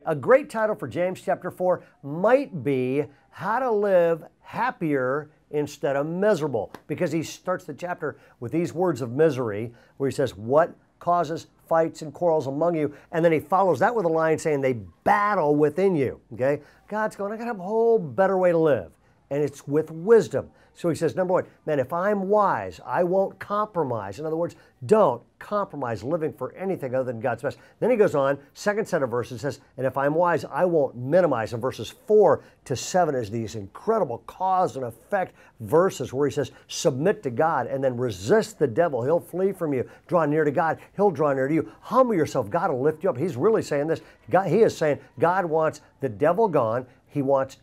A great title for James chapter 4 might be How to Live Happier Instead of Miserable, because he starts the chapter with these words of misery where he says, what causes fights and quarrels among you? And then he follows that with a line saying they battle within you. Okay? God's going, I got to have a whole better way to live. And it's with wisdom. So he says, number one, man, if I'm wise, I won't compromise. In other words, don't compromise living for anything other than God's best. Then he goes on, second set of verses says, and if I'm wise, I won't minimize. And verses 4 to 7 is these incredible cause and effect verses where he says, submit to God and then resist the devil. He'll flee from you. Draw near to God. He'll draw near to you. Humble yourself. God will lift you up. He's really saying this. He is saying God wants the devil gone. He wants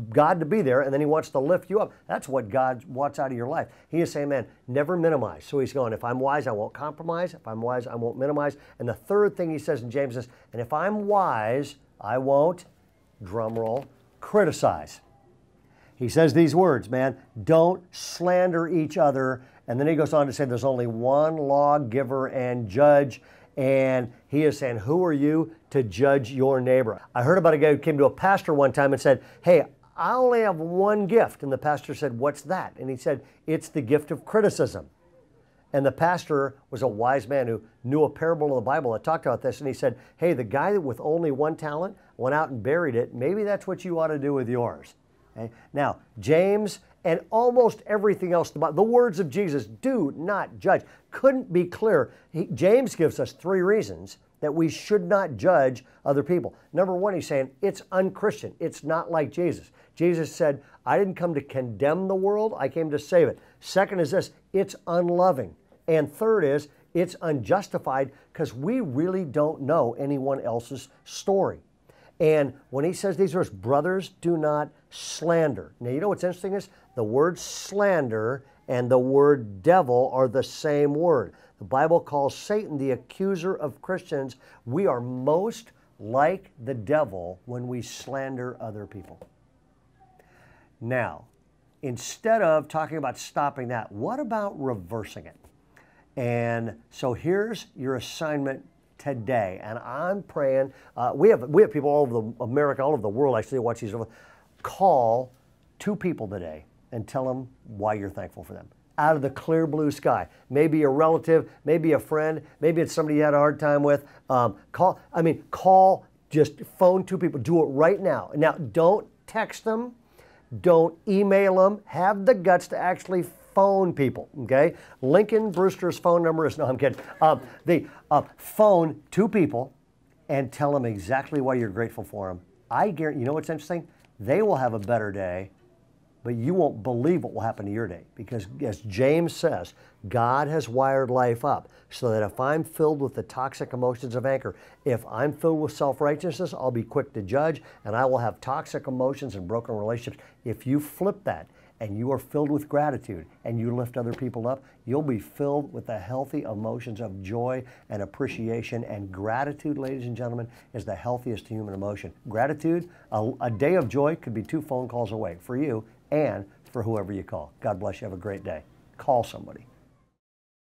God to be there, and then he wants to lift you up. That's what God wants out of your life. He is saying, man, never minimize. So he's going, if I'm wise, I won't compromise. If I'm wise, I won't minimize. And the third thing he says in James is, and if I'm wise, I won't, drum roll, criticize. He says these words, man, don't slander each other. And then he goes on to say there's only one lawgiver and judge. And he is saying, who are you to judge your neighbor? I heard about a guy who came to a pastor one time and said, hey, I only have one gift. And the pastor said, what's that? And he said, it's the gift of criticism. And the pastor was a wise man who knew a parable of the Bible that talked about this. And he said, hey, the guy with only one talent went out and buried it. Maybe that's what you ought to do with yours. Okay? Now, James and almost everything else, the words of Jesus, do not judge, couldn't be clearer. James gives us 3 reasons that we should not judge other people. Number one, he's saying it's unchristian. It's not like Jesus. Jesus said, I didn't come to condemn the world, I came to save it. Second is this, it's unloving. And third is, it's unjustified because we really don't know anyone else's story. And when he says these words, brothers, do not slander. Now, you know what's interesting is the word slander and the word devil are the same word. The Bible calls Satan the accuser of Christians. We are most like the devil when we slander other people. Now, instead of talking about stopping that, what about reversing it? And so here's your assignment today, and I'm praying. We have people all over America, all over the world actually watch these. Call 2 people today and tell them why you're thankful for them. Out of the clear blue sky. Maybe a relative, maybe a friend, maybe it's somebody you had a hard time with. Call, just phone 2 people. Do it right now. Now, don't text them. Don't email them. Have the guts to actually phone people, okay? Lincoln Brewster's phone number is, no, I'm kidding. Phone 2 people and tell them exactly why you're grateful for them. I guarantee, you know what's interesting? They will have a better day, but you won't believe what will happen to your day. Because as James says, God has wired life up so that if I'm filled with the toxic emotions of anger, if I'm filled with self-righteousness, I'll be quick to judge and I will have toxic emotions and broken relationships. If you flip that, and you are filled with gratitude and you lift other people up, you'll be filled with the healthy emotions of joy and appreciation. And gratitude, ladies and gentlemen, is the healthiest human emotion. Gratitude, a day of joy could be 2 phone calls away for you and for whoever you call. God bless you. Have a great day. Call somebody.